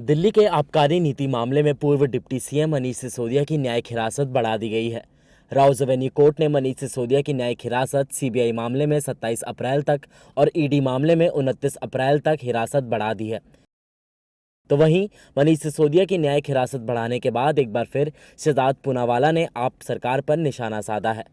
दिल्ली के आबकारी नीति मामले में पूर्व डिप्टी सीएम मनीष सिसोदिया की न्यायिक हिरासत बढ़ा दी गई है। राउस एवेन्यू कोर्ट ने मनीष सिसोदिया की न्यायिक हिरासत सीबीआई मामले में 27 अप्रैल तक और ईडी मामले में 29 अप्रैल तक हिरासत बढ़ा दी है। तो वहीं मनीष सिसोदिया की न्यायिक हिरासत बढ़ाने के बाद एक बार फिर शहजाद पूनावाला ने आप सरकार पर निशाना साधा है।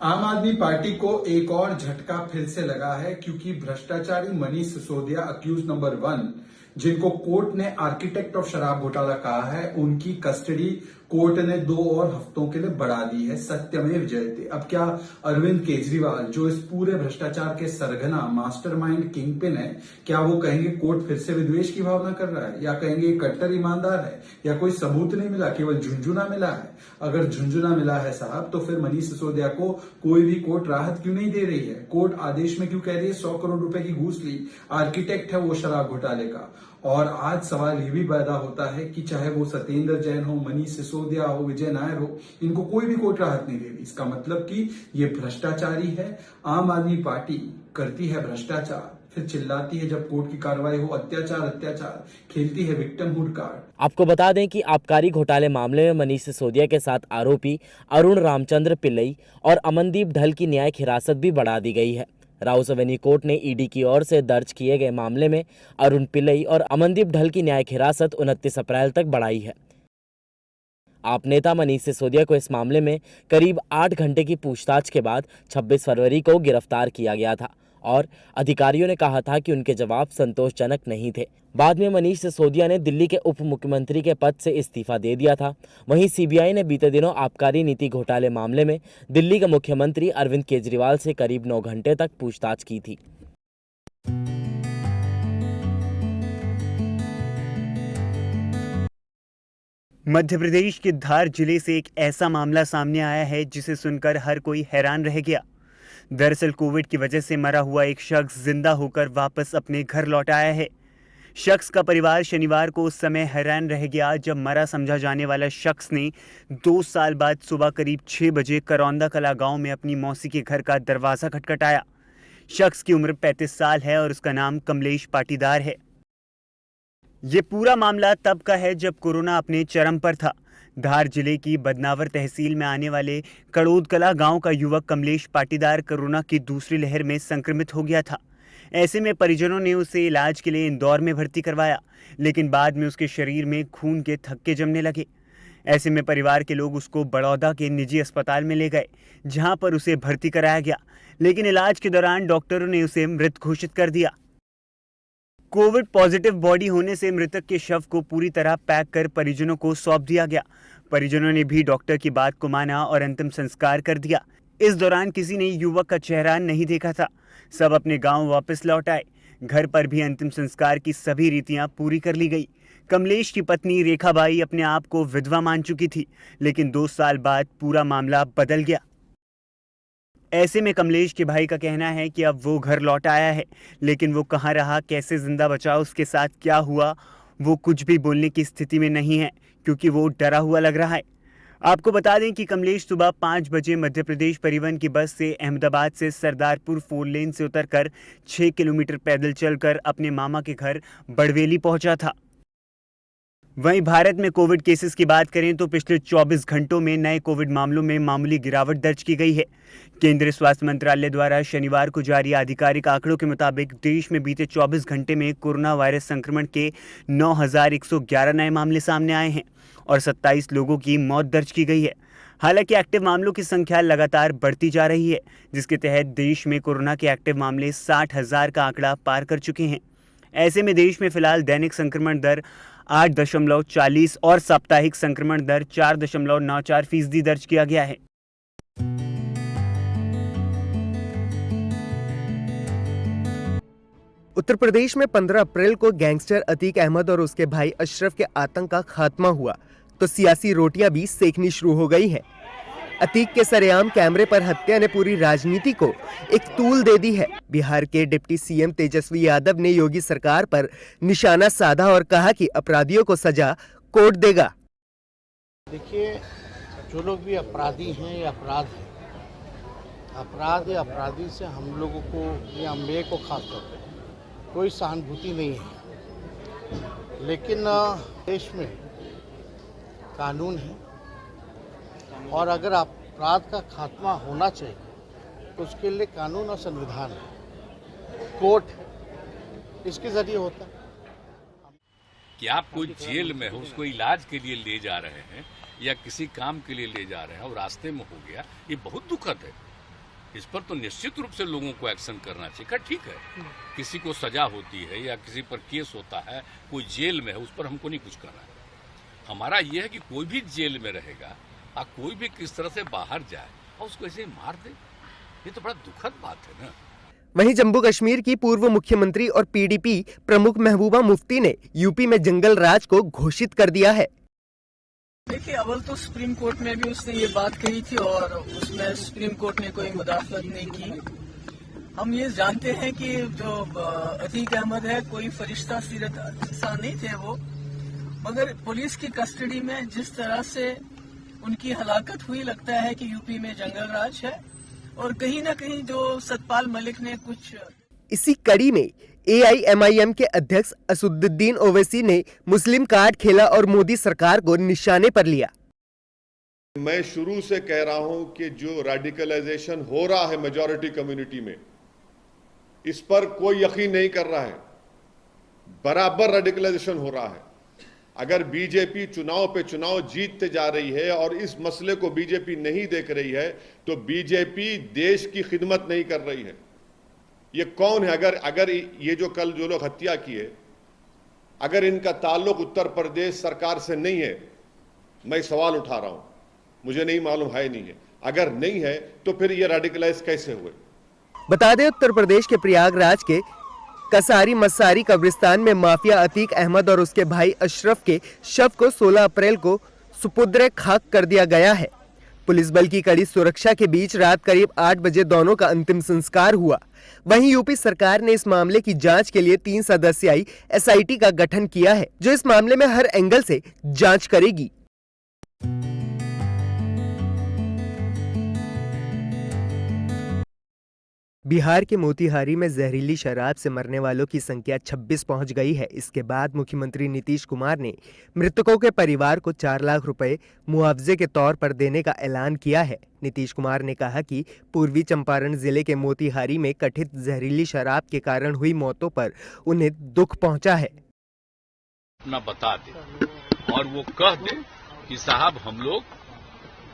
आम आदमी पार्टी को एक और झटका फिर से लगा है, क्योंकि भ्रष्टाचारी मनीष सिसोदिया अक्यूज नंबर 1, जिनको कोर्ट ने आर्किटेक्ट ऑफ शराब घोटाला कहा है, उनकी कस्टडी कोर्ट ने 2 और हफ्तों के लिए बढ़ा दी है। सत्यमेव जयते। अब क्या अरविंद केजरीवाल, जो इस पूरे भ्रष्टाचार के सरगना मास्टरमाइंड किंगपिन है, क्या वो कहेंगे कोर्ट फिर से विद्वेष की भावना कर रहा है, या कहेंगे कट्टर ईमानदार है, या कोई सबूत नहीं मिला, केवल झुंझुना मिला है? अगर झुंझुना मिला है साहब, तो फिर मनीष सिसोदिया को कोई भी कोर्ट राहत क्यों नहीं दे रही है? कोर्ट आदेश में क्यों कह रही है 100 करोड़ रुपए की घूस ली? आर्किटेक्ट है वो शराब घोटाले का। और आज सवाल ये भी पैदा होता है कि चाहे वो सत्येंद्र जैन हो, मनीष सिसोदिया हो, विजय नायर हो, इनको कोई भी कोर्ट राहत नहीं दे रही। इसका मतलब कि ये भ्रष्टाचारी है। आम आदमी पार्टी करती है भ्रष्टाचार, फिर चिल्लाती है जब कोर्ट की कार्रवाई हो अत्याचार अत्याचार, खेलती है विक्टिमहुड कार्ड। आपको बता दें कि आबकारी घोटाले मामले में मनीष सिसोदिया के साथ आरोपी अरुण रामचंद्र पिल्लई और अमनदीप ढल की न्यायिक हिरासत भी बढ़ा दी गई है। राउस एवेन्यू कोर्ट ने ईडी की ओर से दर्ज किए गए मामले में अरुण पिल्लई और अमनदीप ढल की न्यायिक हिरासत 29 अप्रैल तक बढ़ाई है। आप नेता मनीष सिसोदिया को इस मामले में करीब 8 घंटे की पूछताछ के बाद 26 फरवरी को गिरफ्तार किया गया था और अधिकारियों ने कहा था कि उनके जवाब संतोषजनक नहीं थे। बाद में मनीष सिसोदिया ने दिल्ली के उप मुख्यमंत्री के पद से इस्तीफा दे दिया था। वहीं सीबीआई ने बीते दिनों आबकारी नीति घोटाले मामले में दिल्ली के मुख्यमंत्री अरविंद केजरीवाल से करीब 9 घंटे तक पूछताछ की थी। मध्य प्रदेश के धार जिले से एक ऐसा मामला सामने आया है जिसे सुनकर हर कोई हैरान रह गया। दरअसल कोविड की वजह से मरा हुआ एक शख्स जिंदा होकर वापस अपने घर लौट आया है। शख्स का परिवार शनिवार को उस समय हैरान रह गया जब मरा समझा जाने वाला शख्स ने 2 साल बाद सुबह करीब 6 बजे करौंदा कला गांव में अपनी मौसी के घर का दरवाज़ा खटखटाया। शख्स की उम्र 35 साल है और उसका नाम कमलेश पाटीदार है। ये पूरा मामला तब का है जब कोरोना अपने चरम पर था। धार जिले की बदनावर तहसील में आने वाले कड़ोद कला गांव का युवक कमलेश पाटीदार कोरोना की दूसरी लहर में संक्रमित हो गया था। ऐसे में परिजनों ने उसे इलाज के लिए इंदौर में भर्ती करवाया, लेकिन बाद में उसके शरीर में खून के थक्के जमने लगे। ऐसे में परिवार के लोग उसको बड़ौदा के निजी अस्पताल में ले गए, जहां पर उसे भर्ती कराया गया, लेकिन इलाज के दौरान डॉक्टरों ने उसे मृत घोषित कर दिया। कोविड पॉजिटिव बॉडी होने से मृतक के शव को पूरी तरह पैक कर परिजनों को सौंप दिया गया। परिजनों ने भी डॉक्टर की बात को माना और अंतिम संस्कार कर दिया। इस दौरान किसी ने युवक का चेहरा नहीं देखा था। सब अपने गांव वापस लौट आए। घर पर भी अंतिम संस्कार की सभी रीतियां पूरी कर ली गई। कमलेश की पत्नी रेखाबाई अपने आप को विधवा मान चुकी थी, लेकिन 2 साल बाद पूरा मामला बदल गया। ऐसे में कमलेश के भाई का कहना है कि अब वो घर लौट आया है, लेकिन वो कहाँ रहा, कैसे जिंदा बचा, उसके साथ क्या हुआ, वो कुछ भी बोलने की स्थिति में नहीं है, क्योंकि वो डरा हुआ लग रहा है। आपको बता दें कि कमलेश सुबह 5 बजे मध्य प्रदेश परिवहन की बस से अहमदाबाद से सरदारपुर 4 लेन से उतरकर 6 किलोमीटर पैदल चलकर अपने मामा के घर बड़वेली पहुंचा था। वहीं भारत में कोविड केसेस की बात करें तो पिछले 24 घंटों में नए कोविड मामलों में मामूली गिरावट दर्ज की गई है। केंद्रीय स्वास्थ्य मंत्रालय द्वारा शनिवार को जारी आधिकारिक आंकड़ों के मुताबिक देश में बीते 24 घंटे में कोरोना वायरस संक्रमण के 9,111 नए मामले सामने आए हैं और 27 लोगों की मौत दर्ज की गई है। हालांकि एक्टिव मामलों की संख्या लगातार बढ़ती जा रही है, जिसके तहत देश में कोरोना के एक्टिव मामले 60,000 का आंकड़ा पार कर चुके हैं। ऐसे में देश में फिलहाल दैनिक संक्रमण दर 8.40 और साप्ताहिक संक्रमण दर 4.94% दर्ज किया गया है। उत्तर प्रदेश में 15 अप्रैल को गैंगस्टर अतीक अहमद और उसके भाई अशरफ के आतंक का खात्मा हुआ तो सियासी रोटियां भी सेकनी शुरू हो गई हैं। अतीक के सरेआम कैमरे पर हत्या ने पूरी राजनीति को एक तूल दे दी है। बिहार के डिप्टी सीएम तेजस्वी यादव ने योगी सरकार पर निशाना साधा और कहा कि अपराधियों को सजा कोर्ट देगा। देखिए, जो लोग भी अपराधी हैं या अपराध है, अपराध या अपराधी से हम लोगों को या मेरे को खास तौर पर कोई सहानुभूति नहीं है। लेकिन देश में कानून है और अगर अपराध का खात्मा होना चाहिए तो उसके लिए कानून और संविधान है, कोर्ट है, इसके जरिए होता है। कि आप कोई जेल में हो, उसको इलाज के लिए ले जा रहे हैं या किसी काम के लिए ले जा रहे हैं और रास्ते में हो गया, ये बहुत दुखद है। इस पर तो निश्चित रूप से लोगों को एक्शन करना चाहिए। ठीक है, किसी को सजा होती है या किसी पर केस होता है, कोई जेल में है, उस पर हमको नहीं कुछ करना है। हमारा ये है कि कोई भी जेल में रहेगा और कोई भी किस तरह से बाहर जाए और उसको ऐसे ही मार दे, ये तो बड़ा दुखद बात है ना। वहीं जम्मू कश्मीर की पूर्व मुख्यमंत्री और पीडीपी प्रमुख महबूबा मुफ्ती ने यूपी में जंगल राज को घोषित कर दिया है। देखिए, अव्वल तो सुप्रीम कोर्ट में भी उसने ये बात कही थी और उसमें सुप्रीम कोर्ट ने कोई मुदाखलत नहीं की। हम ये जानते हैं कि जो अतीक अहमद है, कोई फरिश्ता सीरत इंसान नहीं थे वो, मगर पुलिस की कस्टडी में जिस तरह से उनकी हलाकत हुई, लगता है कि यूपी में जंगल राज है और कहीं ना कहीं जो सतपाल मलिक ने कुछ। इसी कड़ी में AIMIM के अध्यक्ष असुद्दीन ओवैसी ने मुस्लिम कार्ड खेला और मोदी सरकार को निशाने पर लिया। मैं शुरू से कह रहा हूं कि जो रेडिकलाइजेशन हो रहा है मेजॉरिटी कम्युनिटी में, इस पर कोई यकीन नहीं कर रहा है। बराबर रेडिकलाइजेशन हो रहा है। अगर बीजेपी चुनाव पे चुनाव जीतते जा रही है और इस मसले को बीजेपी नहीं देख रही है तो बीजेपी देश की खिदमत नहीं कर रही है। ये कौन है? अगर ये जो कल जो लोग हत्या किए, अगर इनका ताल्लुक उत्तर प्रदेश सरकार से नहीं है, मैं सवाल उठा रहा हूं, मुझे नहीं मालूम है नहीं है। अगर नहीं है तो फिर ये रेडिकलाइज कैसे हुए? बता दें, उत्तर प्रदेश के प्रयागराज के कसारी मसारी कब्रिस्तान में माफिया अतीक अहमद और उसके भाई अशरफ के शव को 16 अप्रैल को सुपुर्द खाक कर दिया गया है। पुलिस बल की कड़ी सुरक्षा के बीच रात करीब 8 बजे दोनों का अंतिम संस्कार हुआ। वहीं यूपी सरकार ने इस मामले की जांच के लिए 3 सदस्यीय SIT का गठन किया है, जो इस मामले में हर एंगल से जांच करेगी। बिहार के मोतिहारी में जहरीली शराब से मरने वालों की संख्या 26 पहुंच गई है। इसके बाद मुख्यमंत्री नीतीश कुमार ने मृतकों के परिवार को 4 लाख रुपए मुआवजे के तौर पर देने का ऐलान किया है। नीतीश कुमार ने कहा कि पूर्वी चंपारण जिले के मोतिहारी में कथित जहरीली शराब के कारण हुई मौतों पर उन्हें दुख पहुंचा है। अपना बता दे और वो कह दे कि साहब हम लोग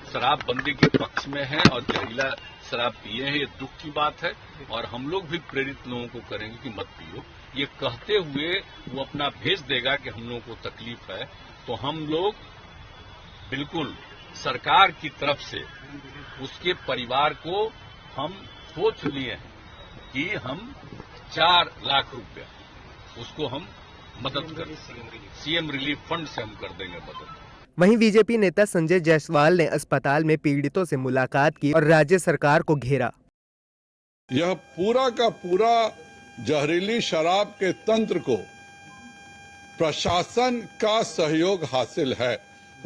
शराबबंदी के पक्ष में हैं और जहरीला शराब पिए हैं, ये दुख की बात है और हम लोग भी प्रेरित लोगों को करेंगे कि मत पियो। ये कहते हुए वो अपना भेज देगा कि हम लोगों को तकलीफ है, तो हम लोग बिल्कुल सरकार की तरफ से उसके परिवार को हम सोच लिए हैं कि हम 4 लाख रुपया उसको हम मदद कर, सीएम रिलीफ फंड से हम कर देंगे मदद। वहीं बीजेपी नेता संजय जायसवाल ने अस्पताल में पीड़ितों से मुलाकात की और राज्य सरकार को घेरा। यह पूरा का पूरा जहरीली शराब के तंत्र को प्रशासन का सहयोग हासिल है,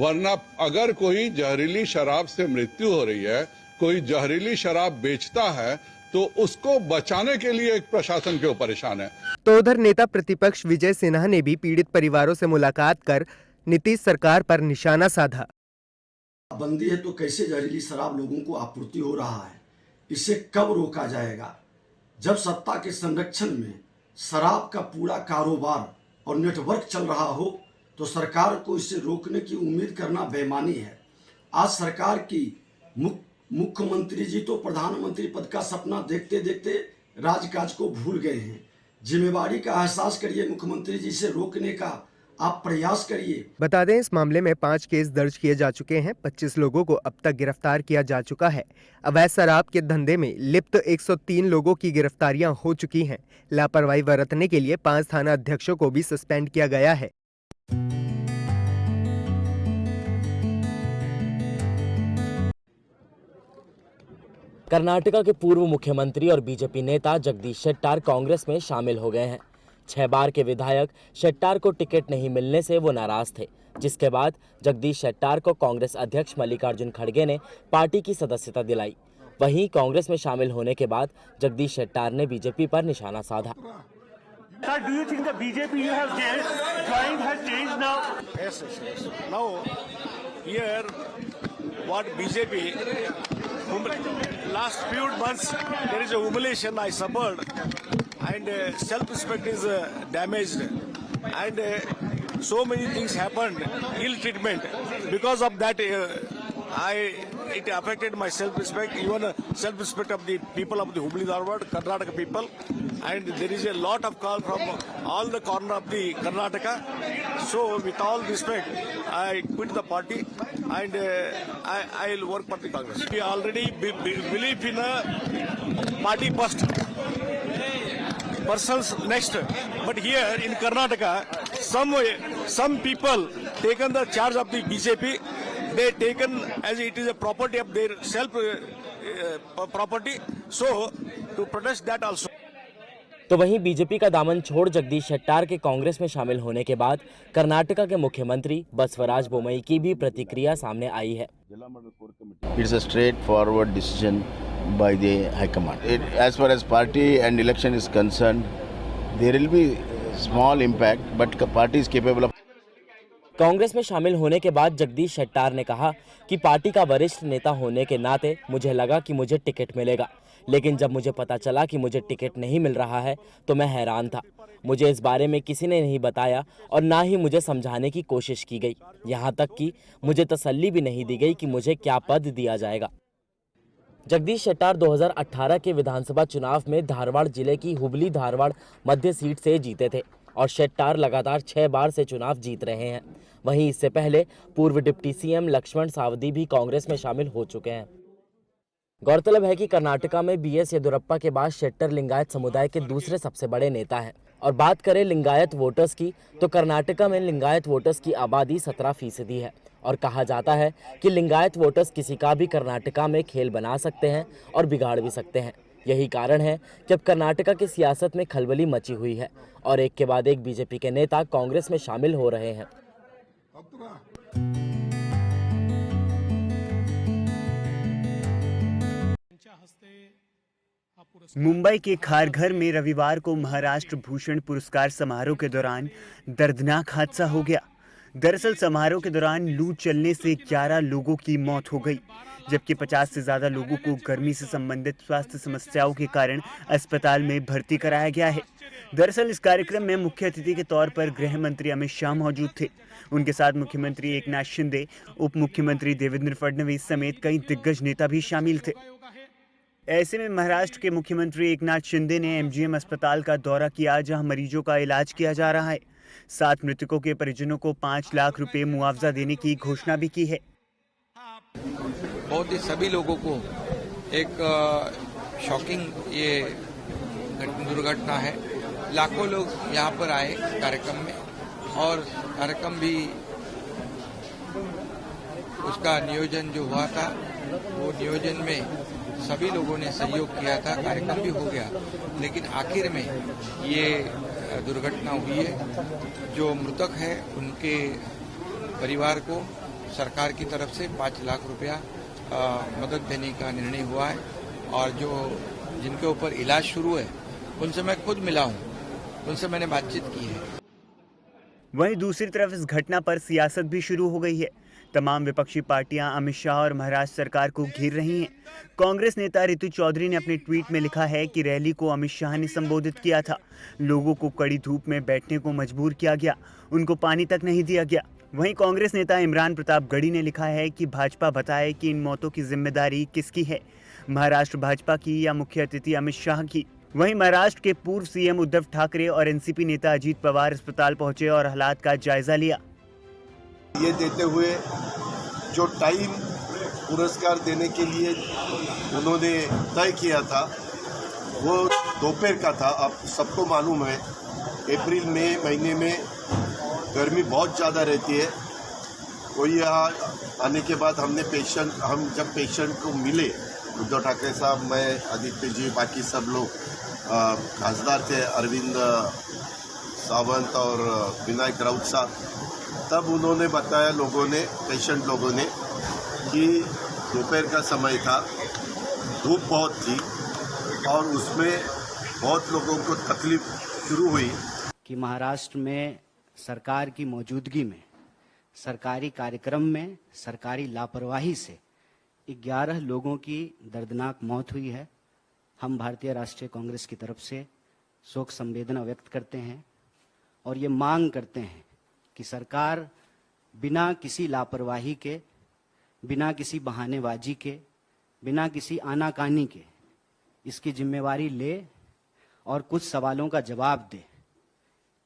वरना अगर कोई जहरीली शराब से मृत्यु हो रही है, कोई जहरीली शराब बेचता है, तो उसको बचाने के लिए एक प्रशासन क्यों परेशान है। तो उधर नेता प्रतिपक्ष विजय सिन्हा ने भी पीड़ित परिवारों से मुलाकात कर नीतीश सरकार पर निशाना साधा। बंदी है तो कैसे जहरीली शराब लोगों को आपूर्ति हो रहा है, इसे कब रोका जाएगा? जब सत्ता के संरक्षण में शराब का पूरा कारोबार और नेटवर्क चल रहा हो तो सरकार को इसे रोकने की उम्मीद करना बेईमानी है। आज सरकार की मुख्यमंत्री जी तो प्रधानमंत्री पद का सपना देखते देखते राजकाज को भूल गए हैं। जिम्मेवारी का एहसास करिए, मुख्यमंत्री जी से रोकने का आप प्रयास करिए। बता दें, इस मामले में 5 केस दर्ज किए जा चुके हैं। 25 लोगों को अब तक गिरफ्तार किया जा चुका है। अवैध शराब के धंधे में लिप्त 103 लोगों की गिरफ्तारियां हो चुकी हैं। लापरवाही बरतने के लिए 5 थाना अध्यक्षों को भी सस्पेंड किया गया है। कर्नाटका के पूर्व मुख्यमंत्री और बीजेपी नेता जगदीश शेट्टार कांग्रेस में शामिल हो गए हैं। 6 बार के विधायक शेट्टार को टिकट नहीं मिलने से वो नाराज थे, जिसके बाद जगदीश शेट्टार को कांग्रेस अध्यक्ष मल्लिकार्जुन खड़गे ने पार्टी की सदस्यता दिलाई। वहीं कांग्रेस में शामिल होने के बाद जगदीश शेट्टार ने बीजेपी पर निशाना साधा। Sir, do you think the BJP you have joined has changed now? Yes. Now, here, what BJP, last few months, there is a humiliation I suffered, and self-respect is damaged, and so many things happened, ill treatment. Because of that, it affected my self-respect, even self-respect of the people of the Hubli Dharwad, Karnataka people. And there is a lot of call from all the corner of the Karnataka. So with all respect, I quit the party and I will work for the Congress. We already believe in a party first, persons next. But here in Karnataka, some people taken the charge of the BJP. They taken as it is a property of their self property. So to protest that also. तो वहीं BJP का दामन छोड़ जगदीश शेट्टार के कांग्रेस में शामिल होने के बाद कर्नाटका के मुख्यमंत्री बसवराज बोमई की भी प्रतिक्रिया सामने आई है। It's a straightforward decision by the High Command. As far as party and election is concerned, there will be small impact, but party is capable of. Congress में शामिल होने के बाद जगदीश शेट्टार ने कहा कि पार्टी का वरिष्ठ नेता होने के नाते मुझे लगा कि मुझे टिकट मिलेगा, लेकिन जब मुझे पता चला कि मुझे टिकट नहीं मिल रहा है तो मैं हैरान था। मुझे इस बारे में किसी ने नहीं बताया और ना ही मुझे समझाने की कोशिश की गई। यहाँ तक कि मुझे तसल्ली भी नहीं दी गई कि मुझे क्या पद दिया जाएगा। जगदीश शेट्टार 2018 के विधानसभा चुनाव में धारवाड़ जिले की हुबली धारवाड़ मध्य सीट से जीते थे और शेट्टार लगातार 6 बार से चुनाव जीत रहे हैं। वहीं इससे पहले पूर्व डिप्टी सीएम लक्ष्मण सावदी भी कांग्रेस में शामिल हो चुके हैं। गौरतलब है कि कर्नाटका में बीएस येदियुरप्पा के बाद शेट्टर लिंगायत समुदाय के दूसरे सबसे बड़े नेता हैं। और बात करें लिंगायत वोटर्स की तो कर्नाटका में लिंगायत वोटर्स की आबादी 17% है और कहा जाता है कि लिंगायत वोटर्स किसी का भी कर्नाटका में खेल बना सकते हैं और बिगाड़ भी सकते हैं। यही कारण है कि अब कर्नाटका की सियासत में खलबली मची हुई है और एक के बाद एक बीजेपी के नेता कांग्रेस में शामिल हो रहे हैं। मुंबई के खारघर में रविवार को महाराष्ट्र भूषण पुरस्कार समारोह के दौरान दर्दनाक हादसा हो गया। दरअसल समारोह के दौरान लू चलने से 11 लोगों की मौत हो गई, जबकि 50 से ज़्यादा लोगों को गर्मी से संबंधित स्वास्थ्य समस्याओं के कारण अस्पताल में भर्ती कराया गया है। दरअसल इस कार्यक्रम में मुख्य अतिथि के तौर पर गृह मंत्री अमित शाह मौजूद थे। उनके साथ मुख्यमंत्री एकनाथ शिंदे, उप मुख्यमंत्री देवेंद्र फडणवीस समेत कई दिग्गज नेता भी शामिल थे। ऐसे में महाराष्ट्र के मुख्यमंत्री एकनाथ शिंदे ने एमजीएम अस्पताल का दौरा किया, जहां मरीजों का इलाज किया जा रहा है। 7 मृतकों के परिजनों को 5 लाख रुपए मुआवजा देने की घोषणा भी की है। बहुत ही सभी लोगों को एक शॉकिंग ये दुर्घटना है। लाखों लोग यहाँ पर आए कार्यक्रम में और कार्यक्रम भी उसका नियोजन जो हुआ था वो नियोजन में सभी लोगों ने सहयोग किया था, कार्यक्रम भी हो गया, लेकिन आखिर में ये दुर्घटना हुई है। जो मृतक है उनके परिवार को सरकार की तरफ से 5 लाख रुपया मदद देने का निर्णय हुआ है और जो जिनके ऊपर इलाज शुरू है उनसे मैं खुद मिला हूं, उनसे मैंने बातचीत की है। वहीं दूसरी तरफ इस घटना पर सियासत भी शुरू हो गई है। तमाम विपक्षी पार्टियां अमित शाह और महाराष्ट्र सरकार को घेर रही हैं। कांग्रेस नेता रितु चौधरी ने अपने ट्वीट में लिखा है कि रैली को अमित शाह ने संबोधित किया था। लोगों को कड़ी धूप में बैठने को मजबूर किया गया, उनको पानी तक नहीं दिया गया। वहीं कांग्रेस नेता इमरान प्रतापगढ़ी ने लिखा है कि भाजपा बताए कि इन मौतों की जिम्मेदारी किसकी है, महाराष्ट्र भाजपा की या मुख्य अतिथि अमित शाह की। वहीं महाराष्ट्र के पूर्व सीएम उद्धव ठाकरे और एनसीपी नेता अजीत पवार अस्पताल पहुंचे और हालात का जायजा लिया। ये देते हुए जो टाइम पुरस्कार देने के लिए उन्होंने तय किया था वो दोपहर का था। अब सबको मालूम है अप्रैल मई महीने में गर्मी बहुत ज़्यादा रहती है। कोई यहाँ आने के बाद हम जब पेशेंट को मिले, उद्धव ठाकरे साहब, मैं, आदित्य जी, बाकी सब लोग खासदार थे, अरविंद सावंत और विनायक राउत साहब, तब उन्होंने बताया पेशेंट लोगों ने कि दोपहर का समय था, धूप बहुत थी और उसमें बहुत लोगों को तकलीफ शुरू हुई कि महाराष्ट्र में सरकार की मौजूदगी में सरकारी कार्यक्रम में सरकारी लापरवाही से 11 लोगों की दर्दनाक मौत हुई है। हम भारतीय राष्ट्रीय कांग्रेस की तरफ से शोक संवेदना व्यक्त करते हैं और ये मांग करते हैं कि सरकार बिना किसी लापरवाही के, बिना किसी बहानेबाजी के, बिना किसी आनाकानी के इसकी जिम्मेवारी ले और कुछ सवालों का जवाब दे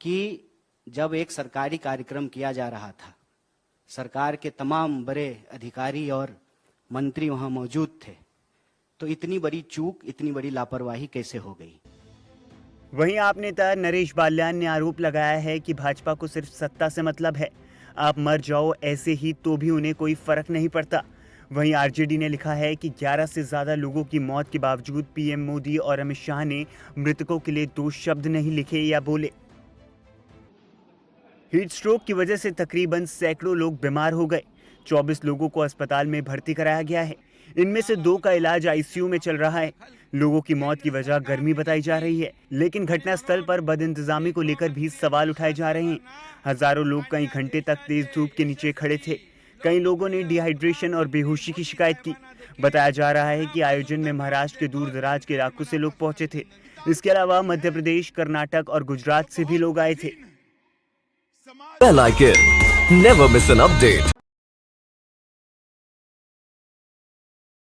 कि जब एक सरकारी कार्यक्रम किया जा रहा था, सरकार के तमाम बड़े अधिकारी और मंत्री वहां मौजूद थे, तो इतनी बड़ी चूक, इतनी बड़ी लापरवाही कैसे हो गई। वहीं आप नेता नरेश बाल्यान ने आरोप लगाया है कि भाजपा को सिर्फ सत्ता से मतलब है, आप मर जाओ ऐसे ही तो भी उन्हें कोई फर्क नहीं पड़ता। वहीं आरजेडी ने लिखा है कि 11 से ज्यादा लोगों की मौत के बावजूद पीएम मोदी और अमित शाह ने मृतकों के लिए 2 शब्द नहीं लिखे या बोले। हीट स्ट्रोक की वजह से तकरीबन सैकड़ों लोग बीमार हो गए। 24 लोगों को अस्पताल में भर्ती कराया गया है। इनमें से 2 का इलाज आईसीयू में चल रहा है। लोगों की मौत की वजह गर्मी बताई जा रही है, लेकिन घटनास्थल पर बदइंतजामी को लेकर भी सवाल उठाए जा रहे हैं। हजारों लोग कई घंटे तक तेज धूप के नीचे खड़े थे। कई लोगों ने डिहाइड्रेशन और बेहोशी की शिकायत की। बताया जा रहा है कि आयोजन में महाराष्ट्र के दूर दराज के इलाकों से लोग पहुंचे थे। इसके अलावा मध्य प्रदेश, कर्नाटक और गुजरात से भी लोग आए थे। Bell icon. Never miss an update.